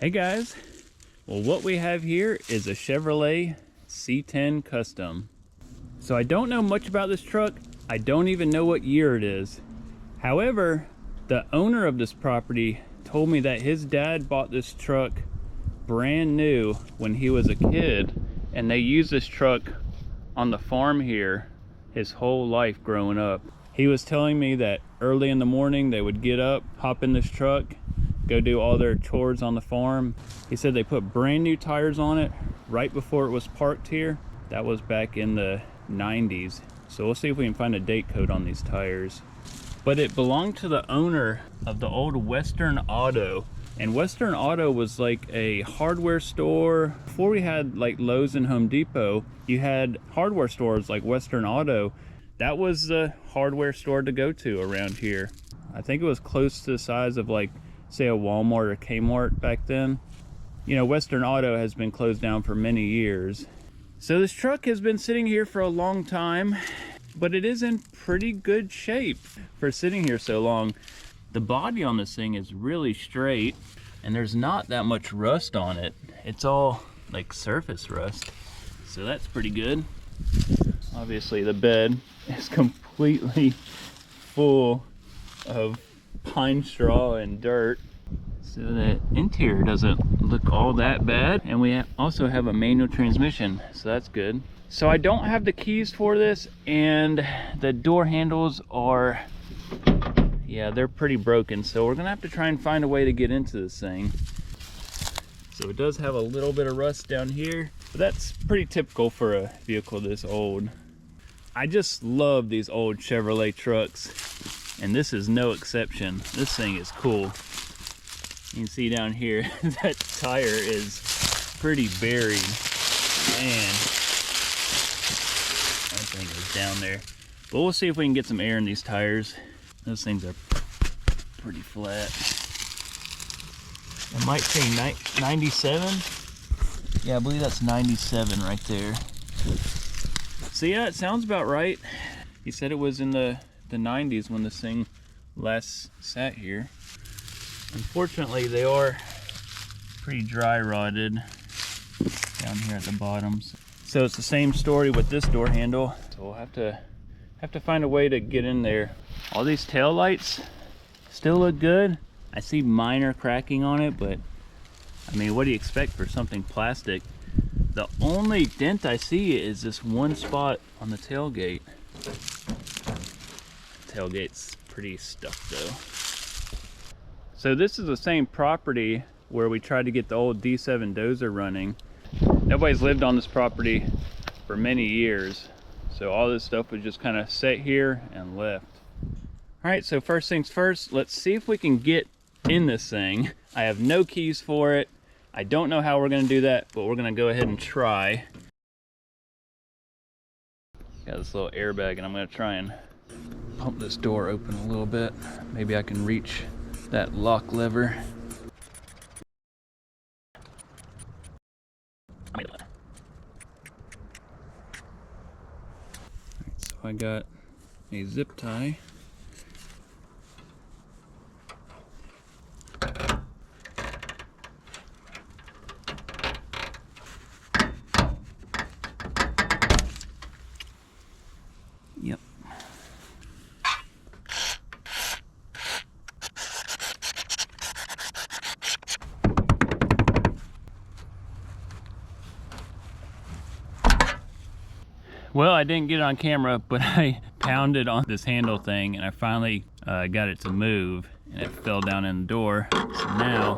Hey guys, well what we have here is a Chevrolet C-10 Custom. So I don't know much about this truck. I don't even know what year it is. However, the owner of this property told me that his dad bought this truck brand new when he was a kid, and they used this truck on the farm here his whole life growing up. He was telling me that early in the morning they would get up, hop in this truck, go do all their chores on the farm. He said they put brand new tires on it right before it was parked here. That was back in the 90s. So we'll see if we can find a date code on these tires. But it belonged to the owner of the old Western Auto. And Western Auto was like a hardware store. Before we had like Lowe's and Home Depot, you had hardware stores like Western Auto. That was the hardware store to go to around here. I think it was close to the size of like, say, a Walmart or Kmart back then. You know, Western Auto has been closed down for many years. So this truck has been sitting here for a long time, but it is in pretty good shape for sitting here so long. The body on this thing is really straight, and there's not that much rust on it. It's all like surface rust, so that's pretty good. Obviously the bed is completely full of pine straw and dirt, so the interior doesn't look all that bad. And we also have a manual transmission, so that's good. So I don't have the keys for this, and the door handles are, yeah, they're pretty broken, so we're gonna have to try and find a way to get into this thing. So it does have a little bit of rust down here, but that's pretty typical for a vehicle this old. I just love these old Chevrolet trucks, and this is no exception. This thing is cool. You can see down here that tire is pretty buried. Man, that thing is down there. But we'll see if we can get some air in these tires. Those things are pretty flat. I might say 97. Yeah, I believe that's 97 right there. So yeah, it sounds about right. He said it was in the 90s when this thing last sat here. Unfortunately, they are pretty dry rotted down here at the bottoms. So it's the same story with this door handle. So we'll have to find a way to get in there. All these tail lights still look good. I see minor cracking on it, but I mean, what do you expect for something plastic? The only dent I see is this one spot on the tailgate. Tailgate's pretty stuffed though. So this is the same property where we tried to get the old D7 dozer running. Nobody's lived on this property for many years, so all this stuff was just kind of set here and left. All right, so first things first, let's see if we can get in this thing. I have no keys for it. I don't know how we're gonna do that, but we're gonna go ahead and try. Got this little airbag, and I'm gonna try and pump this door open a little bit. Maybe I can reach that lock lever. So I got a zip tie. Yep. Well, I didn't get it on camera, but I pounded on this handle thing, and I finally got it to move, and it fell down in the door. So now,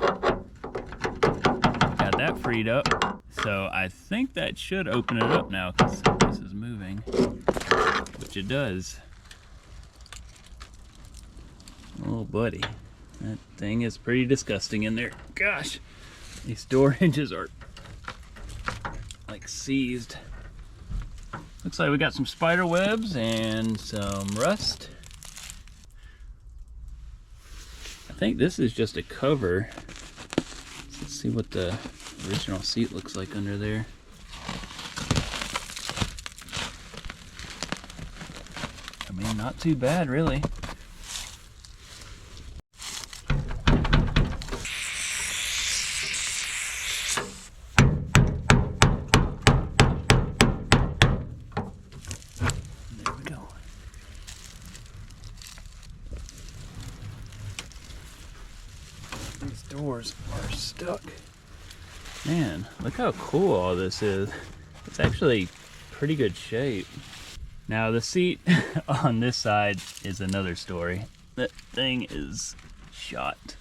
got that freed up. So I think that should open it up now, because this is moving, which it does. Oh buddy, that thing is pretty disgusting in there. Gosh, these door hinges are like seized. Looks like we got some spider webs and some rust. I think this is just a cover. Let's see what the original seat looks like under there. I mean, not too bad, really. doors are stuck. Man, look how cool all this is. It's actually pretty good shape. Now the seat on this side is another story. That thing is shot.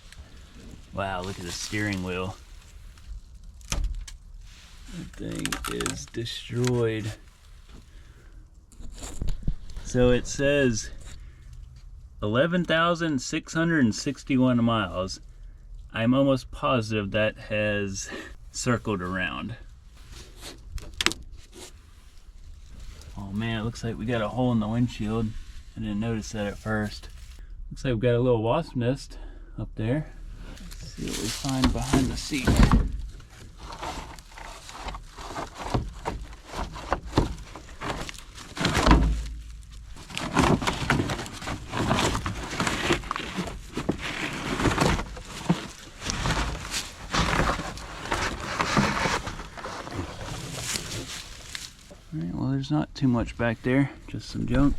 Wow, look at the steering wheel. That thing is destroyed. So it says 11,661 miles. I'm almost positive that has circled around. Oh man, it looks like we got a hole in the windshield. I didn't notice that at first. Looks like we got a little wasp nest up there. Let's see what we find behind the seat. Alright, well there's not too much back there, just some junk.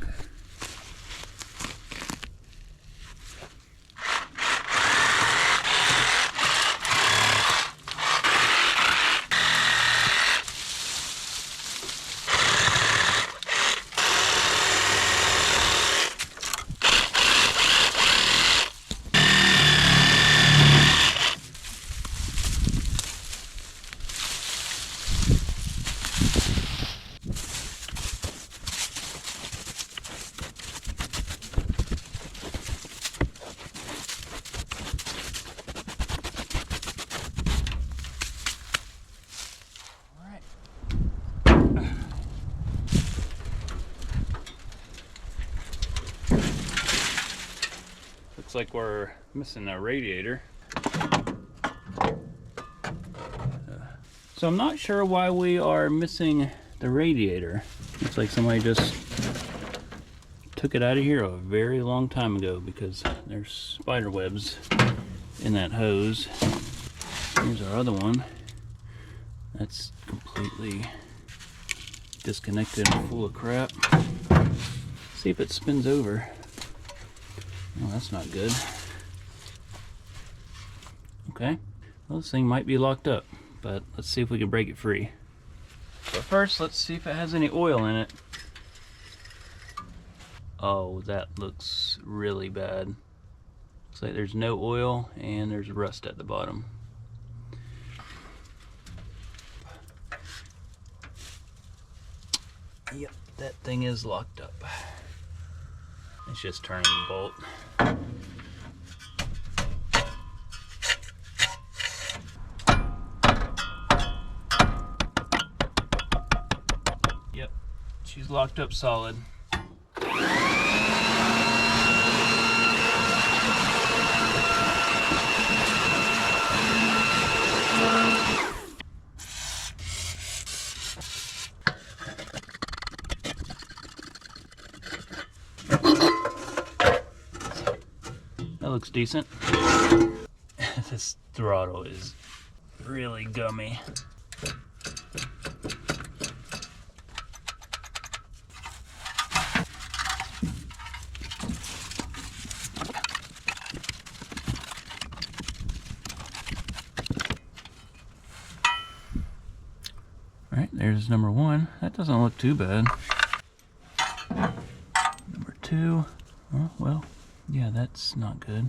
Looks like we're missing a radiator. So I'm not sure why we are missing the radiator. Looks like somebody just took it out of here a very long time ago because there's spider webs in that hose. Here's our other one. That's completely disconnected and full of crap. See if it spins over. Oh, that's not good. Okay, well, this thing might be locked up, but let's see if we can break it free. But first, let's see if it has any oil in it. Oh, that looks really bad. Looks like there's no oil and there's rust at the bottom. Yep, that thing is locked up. It's just turning the bolt. Yep, she's locked up solid. That looks decent. This throttle is really gummy. Alright, there's number one. That doesn't look too bad. Number two. Oh, well, yeah, that's not good.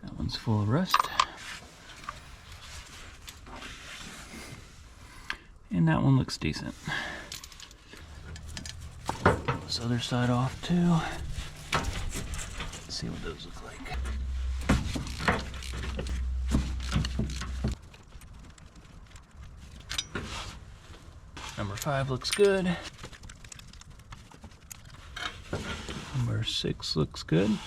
That one's full of rust. And that one looks decent. Pull this other side off too. Let's see what those look like. Number 5 looks good. Number 6 looks good.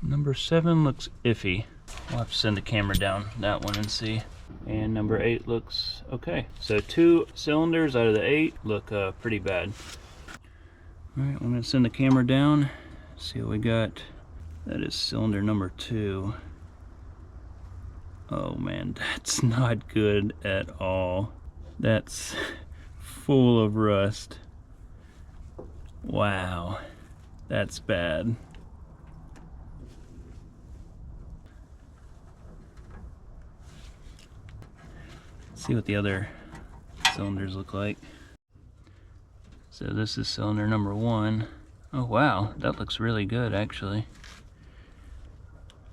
Number 7 looks iffy. We'll have to send the camera down that one and see. And number 8 looks okay. So 2 cylinders out of the 8 look pretty bad. Alright, I'm going to send the camera down. See what we got. That is cylinder number 2. Oh man, that's not good at all. That's full of rust. Wow, that's bad. Let's see what the other cylinders look like. So this is cylinder number 1. Oh wow, that looks really good actually.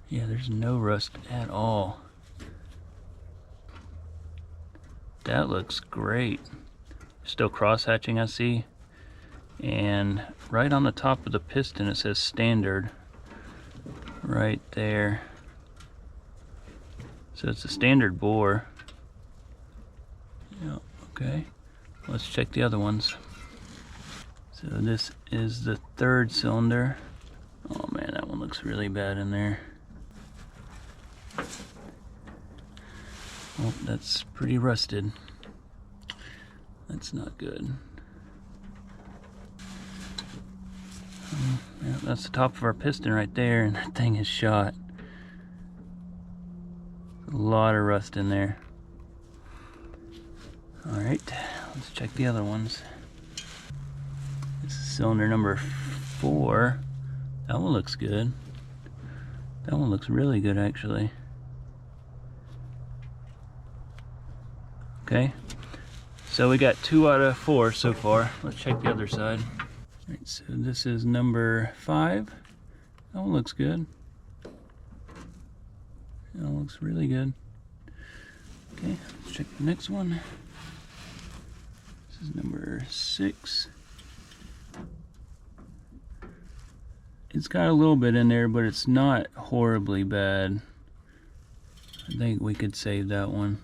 Yeah, there's no rust at all. That looks great. Still cross-hatching, I see. And right on the top of the piston it says standard. Right there. So it's a standard bore. Yeah, okay. Let's check the other ones. So this is the 3rd cylinder. Oh man, that one looks really bad in there. Oh, that's pretty rusted. That's not good. Yeah, that's the top of our piston right there, and that thing is shot. A lot of rust in there. Alright, let's check the other ones. This is cylinder number 4. That one looks good. That one looks really good actually. Okay, so we got 2 out of 4 so far. Let's check the other side. Alright, so this is number 5. That one looks good. That one looks really good. Okay, let's check the next one. This is number 6. It's got a little bit in there, but it's not horribly bad. I think we could save that one.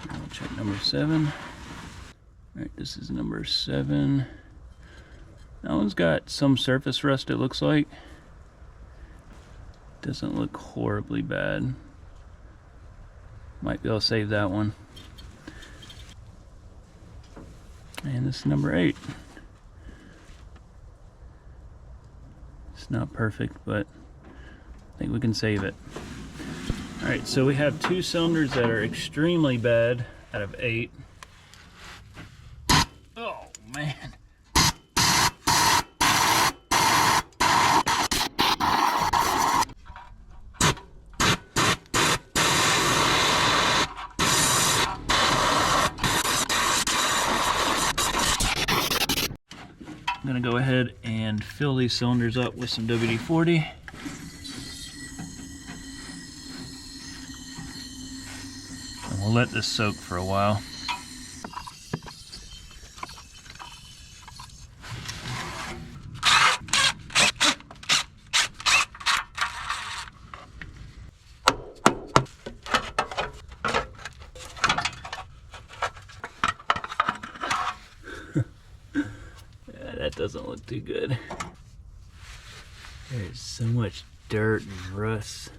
I'll check number 7. Alright, this is number 7. That one's got some surface rust, it looks like. Doesn't look horribly bad. Might be able to save that one. And this is number 8. It's not perfect, but I think we can save it. Alright, so we have 2 cylinders that are extremely bad out of 8. Oh man. I'm gonna go ahead and fill these cylinders up with some WD-40. And we'll let this soak for a while. That doesn't look too good. There's so much dirt and rust.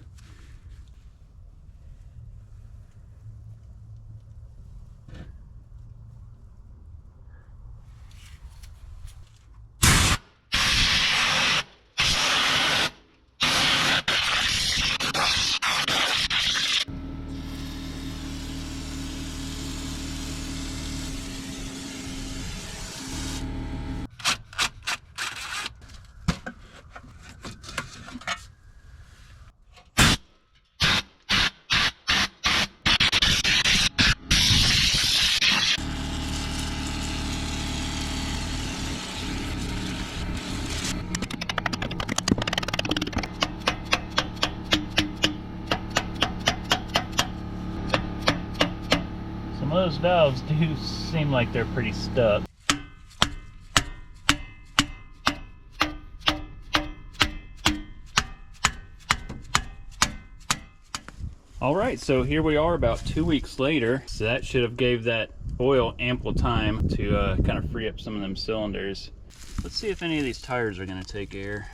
Some of those valves do seem like they're pretty stuck. Alright, so here we are about 2 weeks later. So that should have gave that oil ample time to kind of free up some of them cylinders. Let's see if any of these tires are going to take air.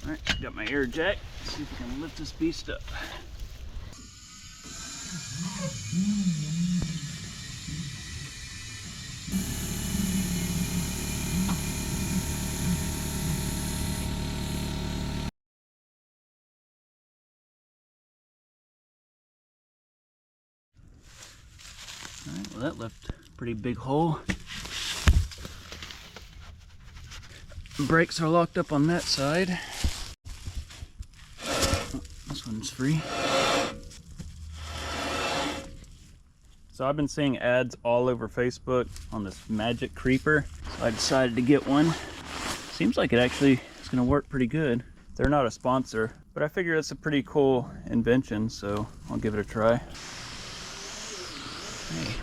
All right, got my air jack. Let's see if we can lift this beast up. All right, well that left a pretty big hole. Brakes are locked up on that side. Oh, this one's free. So I've been seeing ads all over Facebook on this magic creeper. So I decided to get one. Seems like it actually is going to work pretty good. They're not a sponsor, but I figure it's a pretty cool invention, so I'll give it a try. Hey,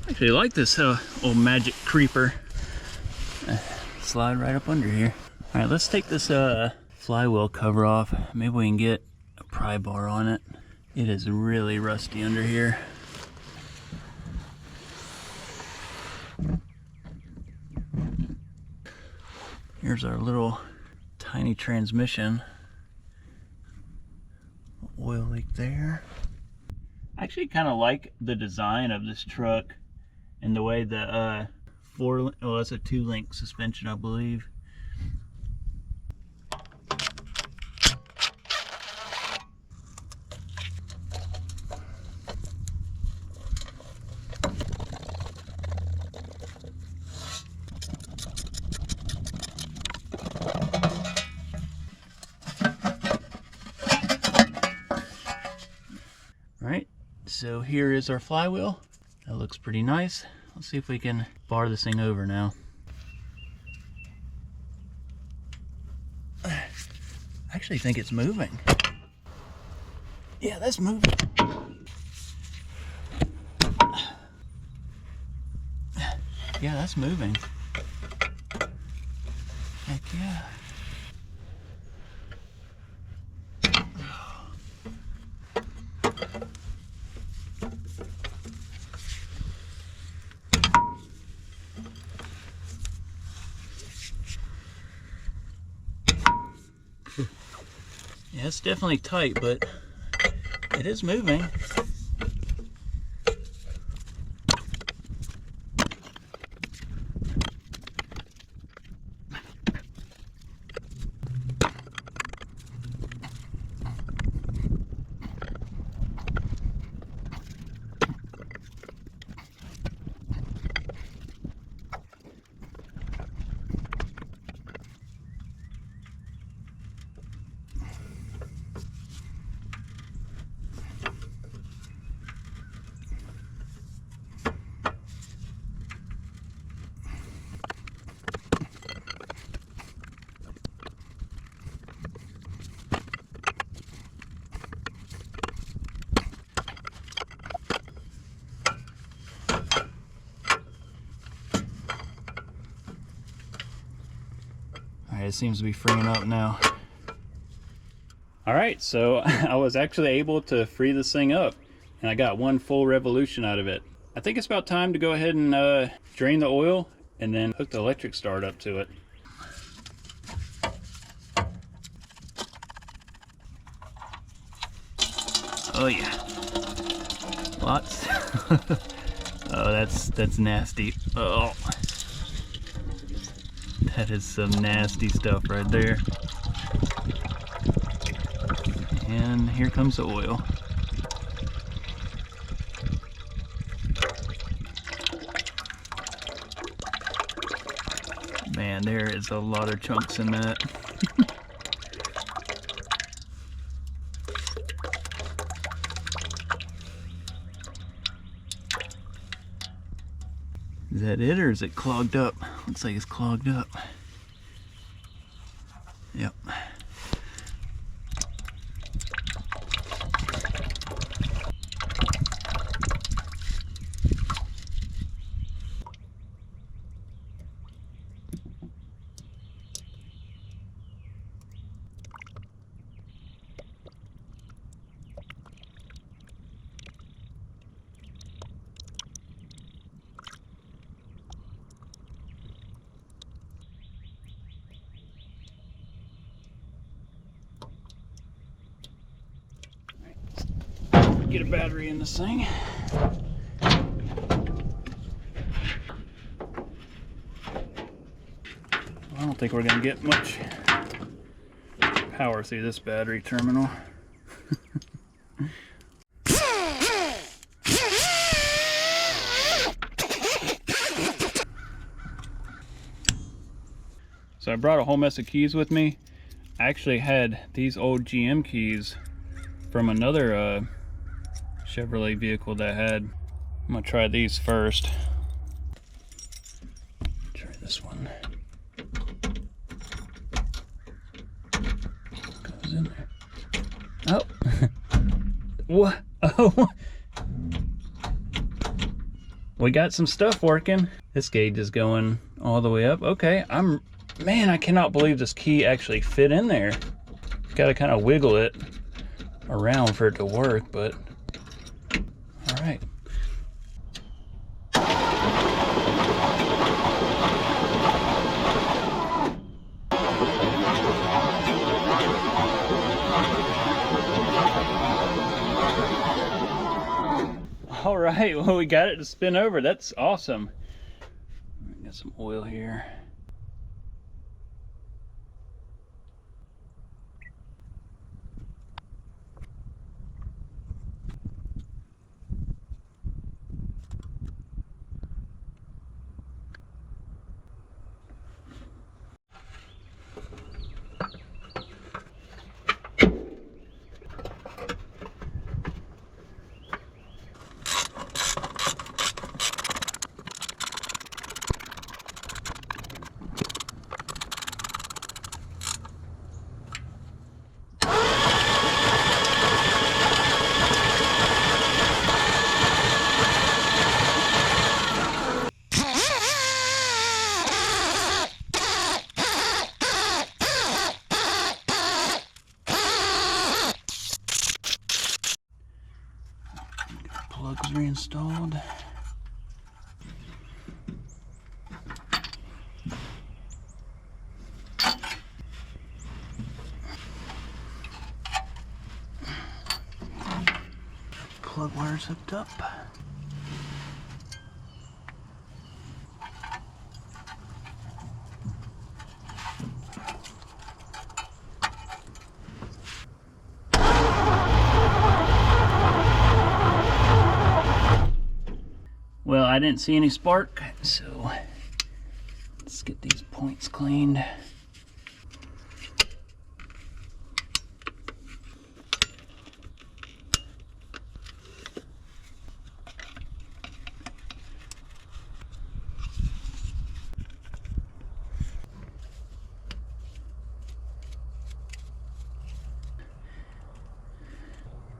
I actually like this old magic creeper. Slide right up under here. All right, let's take this flywheel cover off. Maybe we can get a pry bar on it. It is really rusty under here. Here's our little tiny transmission. Oil leak there. I actually kind of like the design of this truck and the way the it's a 2-link suspension, I believe. All right, so here is our flywheel. That looks pretty nice. Let's see if we can bar this thing over now. I actually think it's moving. Yeah, that's moving. Yeah, that's moving. Heck yeah. Yeah, it's definitely tight, but it is moving. It seems to be freeing up now. All right, so I was actually able to free this thing up and I got one full revolution out of it. I think it's about time to go ahead and drain the oil and then hook the electric start up to it. Oh yeah, lots. Oh, that's nasty. Oh. That is some nasty stuff right there. And here comes the oil. Man, there is a lot of chunks in that. Is that it, or is it clogged up? Looks like it's clogged up. Yep. get a battery in this thing. I don't think we're gonna get much power through this battery terminal. So I brought a whole mess of keys with me. I actually had these old GM keys from another Chevrolet vehicle that I had. I'm gonna try these first. Try this one. Goes in there. Oh, what? Oh, we got some stuff working. This gauge is going all the way up. Okay, man, I cannot believe this key actually fit in there. Got to kind of wiggle it around for it to work, but all right. All right, well, we got it to spin over. That's awesome. Got some oil here. Plugs reinstalled. Plug wires hooked up. Well, I didn't see any spark, so let's get these points cleaned.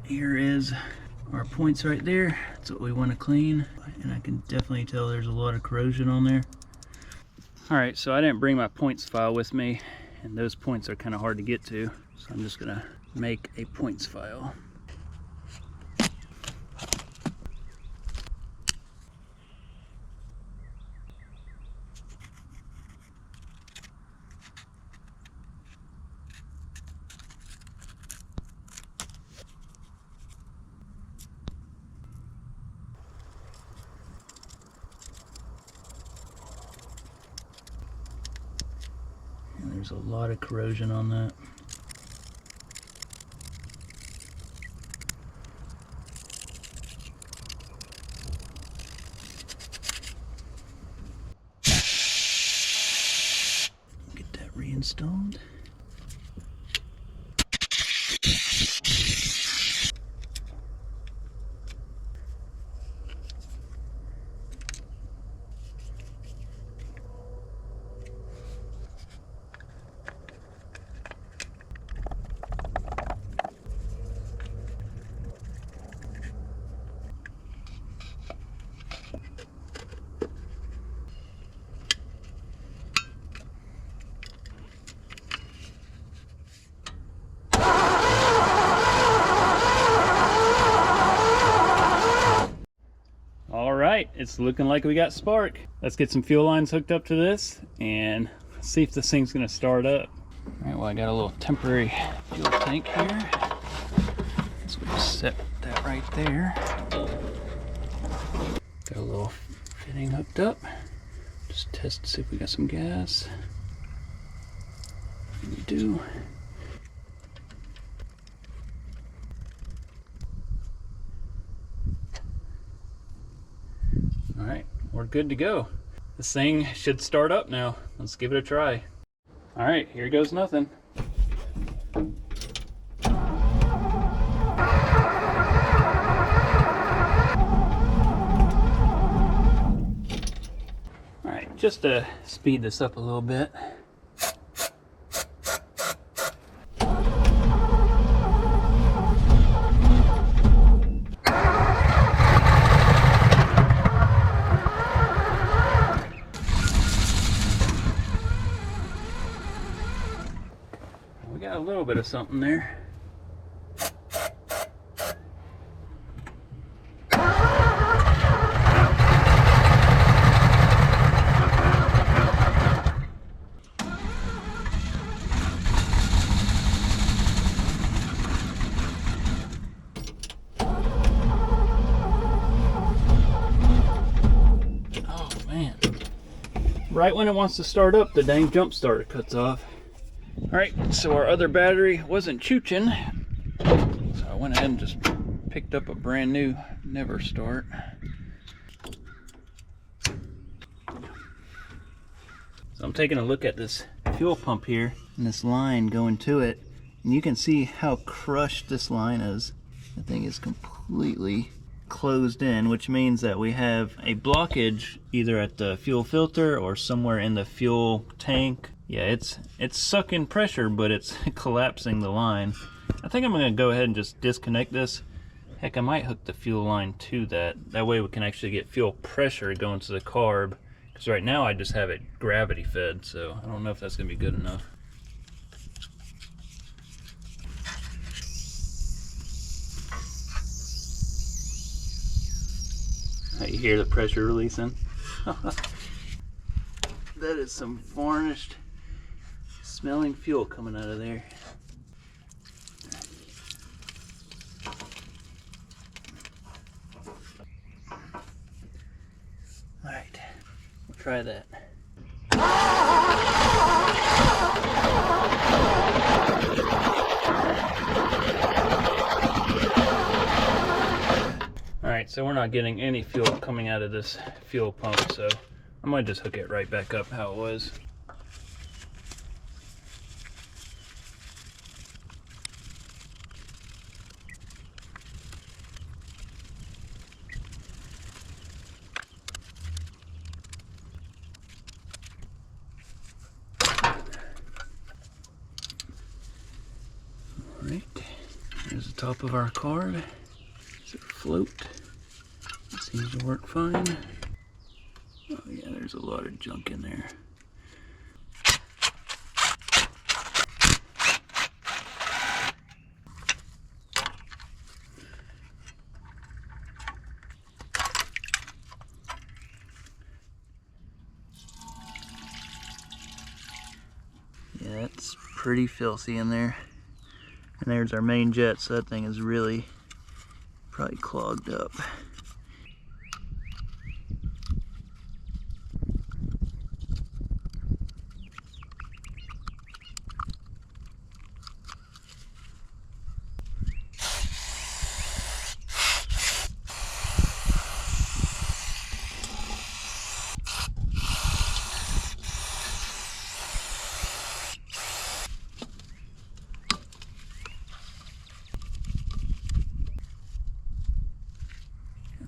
Here is our points right there. That's what we want to clean, and I can definitely tell there's a lot of corrosion on there. All right, so I didn't bring my points file with me, and those points are kind of hard to get to, so I'm just gonna make a points file. There's a lot of corrosion on that. Get that reinstalled. It's looking like we got spark. Let's get some fuel lines hooked up to this and see if this thing's gonna start up. All right, well, I got a little temporary fuel tank here. So we just set that right there. Got a little fitting hooked up. Just test to see if we got some gas. We do. All right, we're good to go. This thing should start up now. Let's give it a try. All right, here goes nothing. All right, just to speed this up a little bit. We got a little bit of something there. Oh man. Right when it wants to start up, the dang jump starter cuts off. Alright, so our other battery wasn't chooching, so I went ahead and just picked up a brand new Never Start. So I'm taking a look at this fuel pump here and this line going to it, and you can see how crushed this line is. The thing is completely closed in, which means that we have a blockage either at the fuel filter or somewhere in the fuel tank. Yeah, it's sucking pressure, but it's collapsing the line. I think I'm gonna go ahead and just disconnect this. Heck, I might hook the fuel line to that. That way we can actually get fuel pressure going to the carb. Because right now I just have it gravity fed, so I don't know if that's gonna be good enough. You hear the pressure releasing? That is some varnished smelling fuel coming out of there. All right, we'll try that. All right, so we're not getting any fuel coming out of this fuel pump, so I might just hook it right back up how it was. All right, there's the top of our carb. Does it float? It seems to work fine. Oh yeah, there's a lot of junk in there. Yeah, it's pretty filthy in there. And there's our main jet, so that thing is really probably clogged up.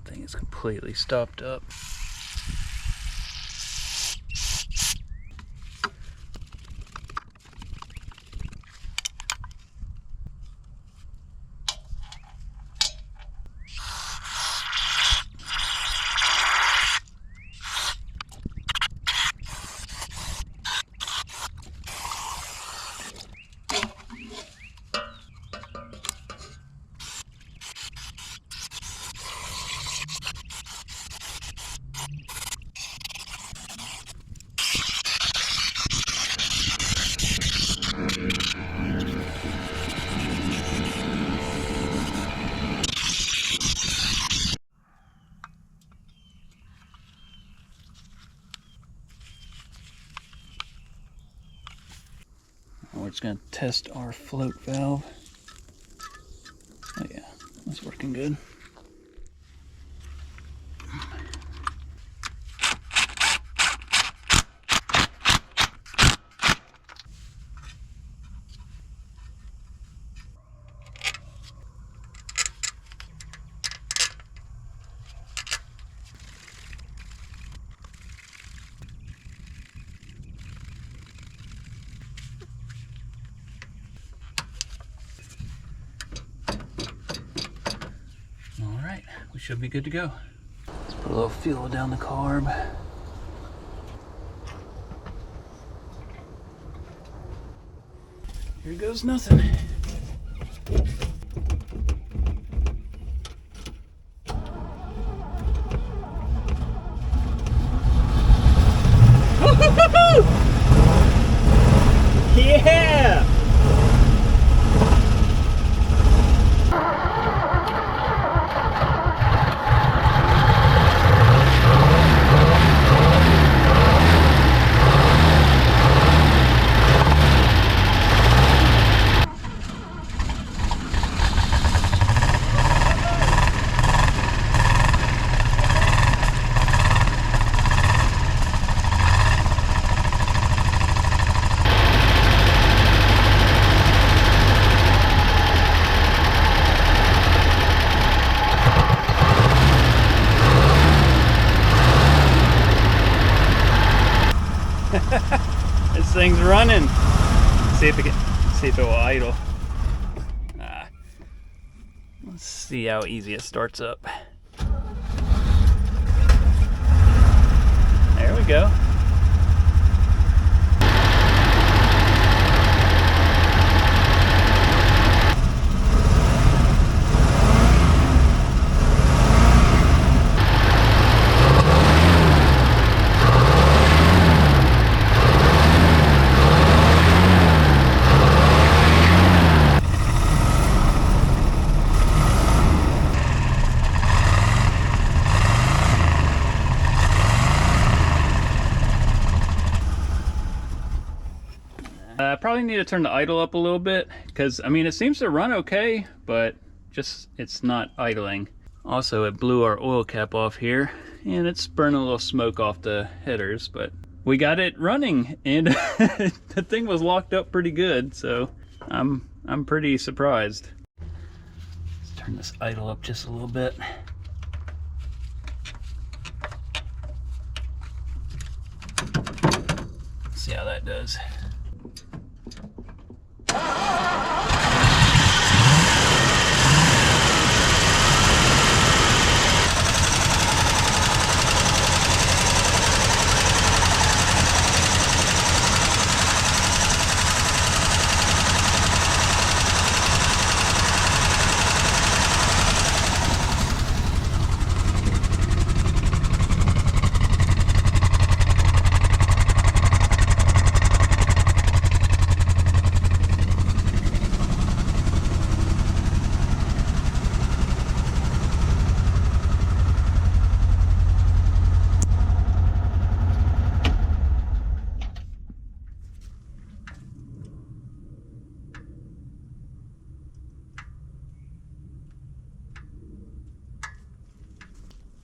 Thing is completely stopped up. just gonna test our float valve. Oh yeah, that's working good. All right, we should be good to go. Let's put a little fuel down the carb. Here goes nothing. Yeah! This thing's running. See if it will idle. Let's see how easy it starts up. There we go. I probably need to turn the idle up a little bit because, I mean, it seems to run okay, but just it's not idling. Also, it blew our oil cap off here and it's burning a little smoke off the headers, but we got it running and the thing was locked up pretty good, so I'm pretty surprised. Let's turn this idle up just a little bit. See how that does.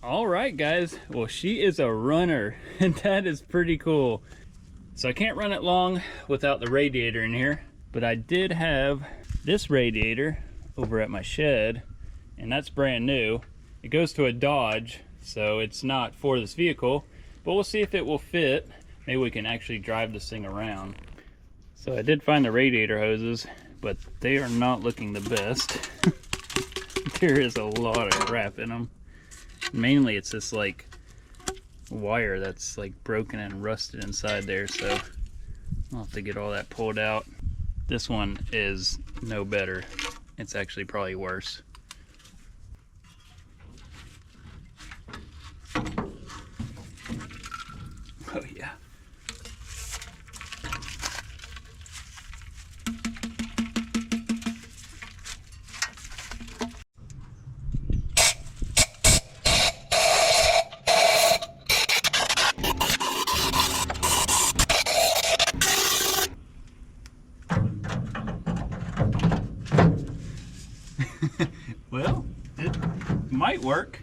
All right, guys, well, she is a runner and that is pretty cool. So I can't run it long without the radiator in here, but I did have this radiator over at my shed and that's brand new. It goes to a Dodge, so it's not for this vehicle, but we'll see if it will fit. Maybe we can actually drive this thing around. So I did find the radiator hoses, but they are not looking the best. There is a lot of crap in them. Mainly it's this like wire that's like broken and rusted inside there, so I'll have to get all that pulled out. This one is no better. It's actually probably worse. Oh yeah. Well, it might work.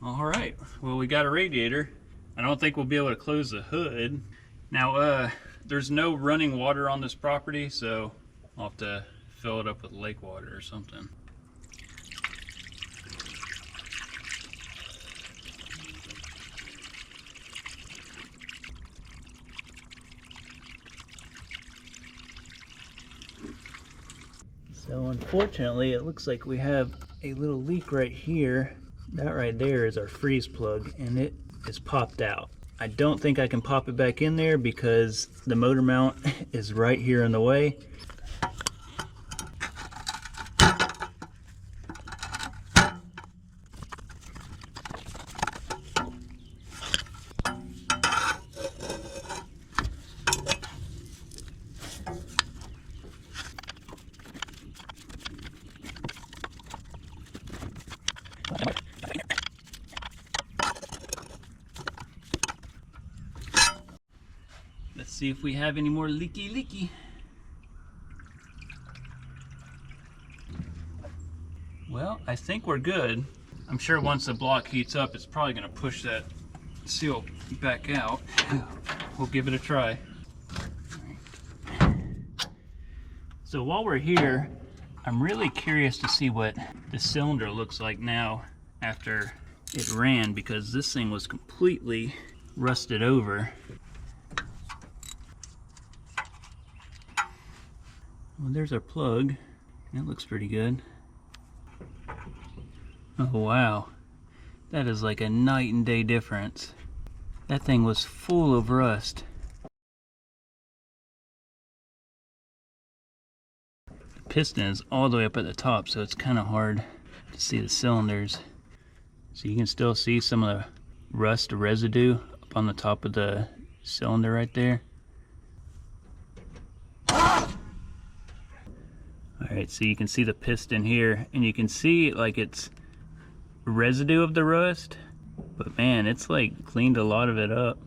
All right, well, we got a radiator. I don't think we'll be able to close the hood. Now, there's no running water on this property, so I'll have to fill it up with lake water or something. So unfortunately, it looks like we have a little leak right here. That right there is our freeze plug, and it is popped out. I don't think I can pop it back in there because the motor mount is right here in the way. Let's see if we have any more leaky. Well, I think we're good. I'm sure once the block heats up, it's probably going to push that seal back out. We'll give it a try. So while we're here, I'm really curious to see what the cylinder looks like now after it ran, because this thing was completely rusted over. Well, there's our plug. That looks pretty good. Oh wow, that is like a night and day difference. That thing was full of rust. The piston is all the way up at the top, so it's kind of hard to see the cylinders. So you can still see some of the rust residue up on the top of the cylinder right there. Alright, so you can see the piston here, and you can see like it's residue of the rust, but man, it's like cleaned a lot of it up.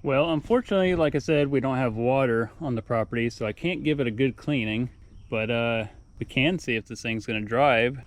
Well, unfortunately, like I said, we don't have water on the property, so I can't give it a good cleaning, but we can see if this thing's gonna drive.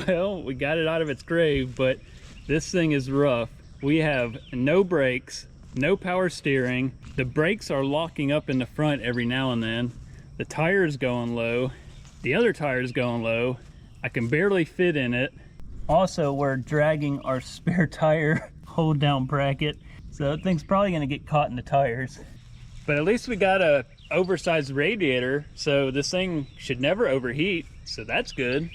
Well, we got it out of its grave, but this thing is rough. We have no brakes, no power steering. The brakes are locking up in the front every now and then. The tire's going low. The other tire's going low. I can barely fit in it. Also, we're dragging our spare tire hold down bracket, so that thing's probably gonna get caught in the tires. But at least we got a oversized radiator, so this thing should never overheat, so that's good.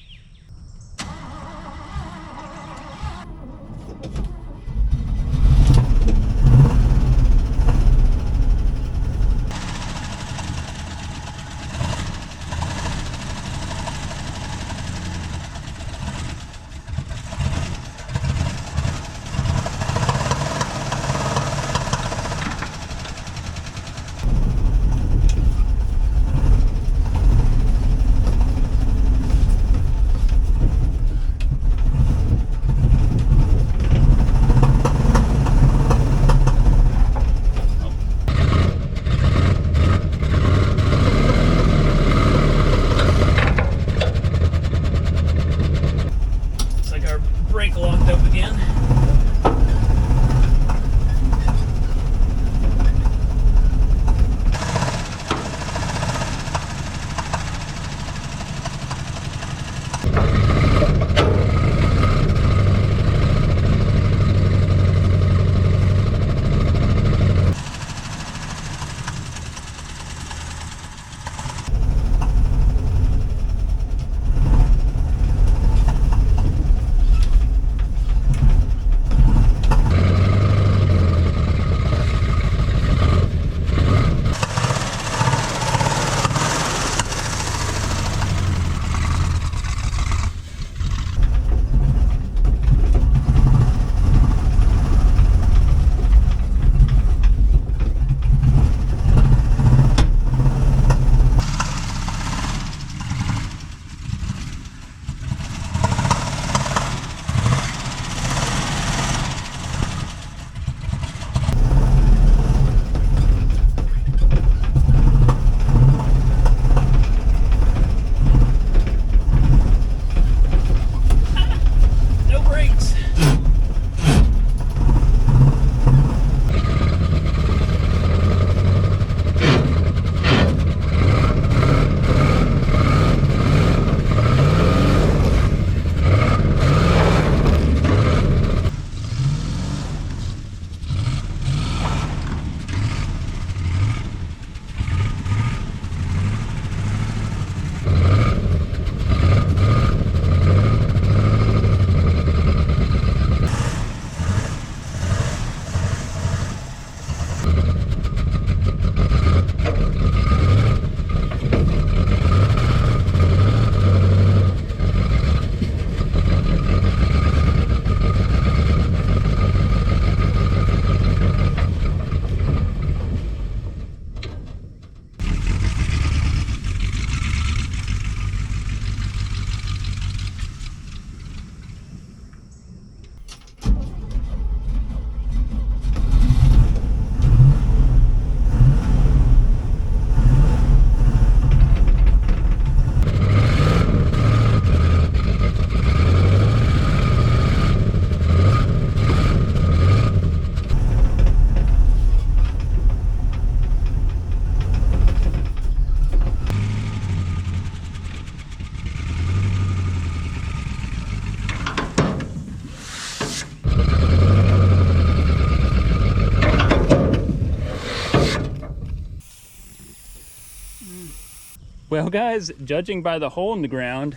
Well guys, judging by the hole in the ground,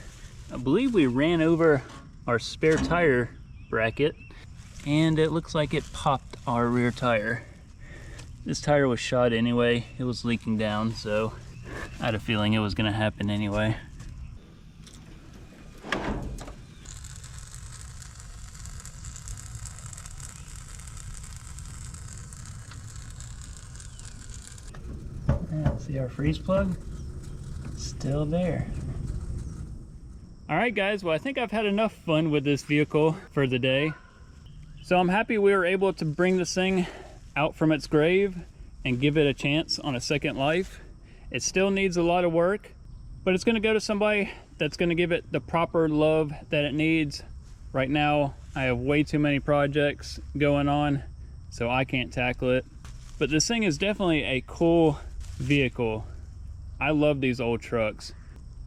I believe we ran over our spare tire bracket and it looks like it popped our rear tire. This tire was shot anyway, it was leaking down, so I had a feeling it was gonna happen anyway. Yeah, see our freeze plug? Still there. Alright guys, well I think I've had enough fun with this vehicle for the day. So I'm happy we were able to bring this thing out from its grave and give it a chance on a second life. It still needs a lot of work, but it's going to go to somebody that's going to give it the proper love that it needs. Right now I have way too many projects going on, so I can't tackle it. But this thing is definitely a cool vehicle. I love these old trucks.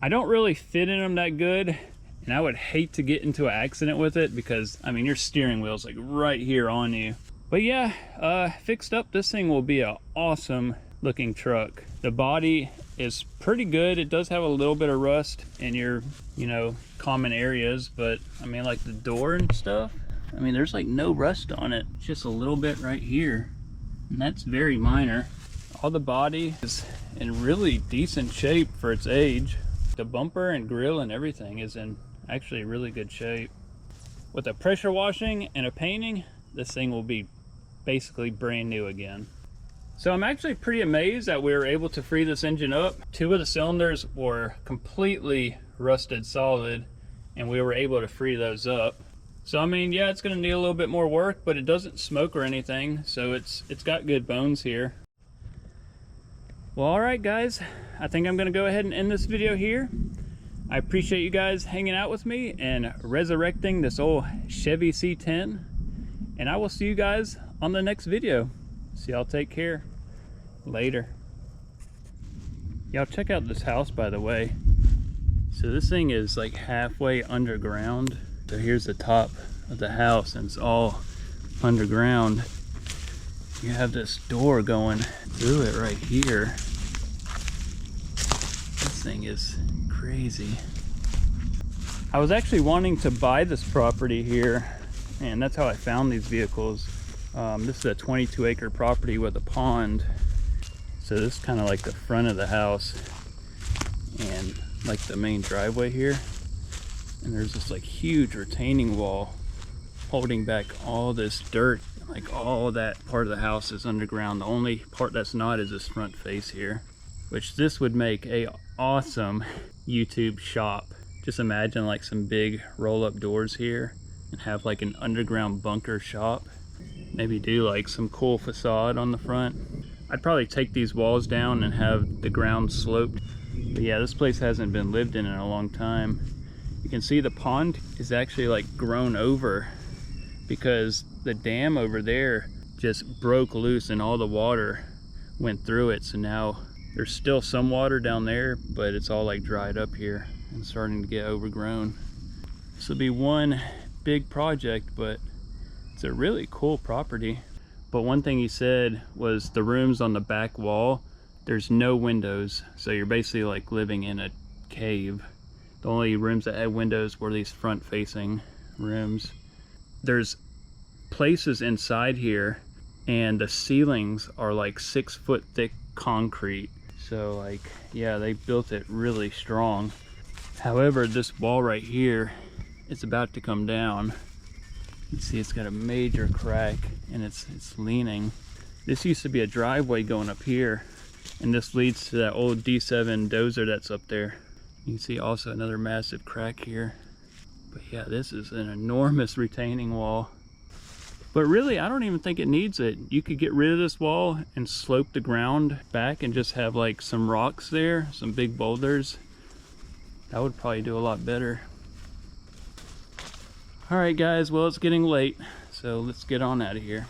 I don't really fit in them that good, and I would hate to get into an accident with it because, I mean, your steering wheel's like right here on you. But yeah, fixed up, this thing will be an awesome looking truck. The body is pretty good. It does have a little bit of rust in your, you know, common areas, but I mean, like the door and stuff, I mean, there's like no rust on it. Just a little bit right here, and that's very minor. All the body is in really decent shape for its age. The bumper and grill and everything is in actually really good shape. With a pressure washing and a painting, this thing will be basically brand new again. So I'm actually pretty amazed that we were able to free this engine up. 2 of the cylinders were completely rusted solid, and we were able to free those up. So I mean, yeah, it's gonna need a little bit more work, but it doesn't smoke or anything, so it's got good bones here. Well, all right guys, I think I'm gonna go ahead and end this video here. I appreciate you guys hanging out with me and resurrecting this old Chevy C-10, and I will see you guys on the next video. So y'all take care. Later. Y'all check out this house, by the way. So this thing is like halfway underground. So here's the top of the house, and it's all underground. You have this door going through it right here. This thing is crazy. I was actually wanting to buy this property here, and that's how I found these vehicles. This is a 22-acre property with a pond. So this is kind of like the front of the house and like the main driveway here. And there's this like huge retaining wall holding back all this dirt. Like all that part of the house is underground. The only part that's not is this front face here, which this would make a awesome YouTube shop. Just imagine like some big roll-up doors here and have like an underground bunker shop. Maybe do like some cool facade on the front. I'd probably take these walls down and have the ground sloped. But yeah, this place hasn't been lived in a long time. You can see the pond is actually like grown over because the dam over there just broke loose and all the water went through it. So now there's still some water down there, but it's all like dried up here and starting to get overgrown. This will be one big project, but it's a really cool property. But one thing he said was the rooms on the back wall, there's no windows, so you're basically like living in a cave. The only rooms that had windows were these front facing rooms. There's places inside here and the ceilings are like 6 foot thick concrete. So like, yeah, they built it really strong. However, this wall right here, it's about to come down. You can see it's got a major crack and it's leaning. This used to be a driveway going up here, and this leads to that old D7 dozer that's up there. You can see also another massive crack here. But yeah, this is an enormous retaining wall. But really, I don't even think it needs it. You could get rid of this wall and slope the ground back and just have like some rocks there, some big boulders. That would probably do a lot better. All right guys, well, it's getting late, so let's get on out of here.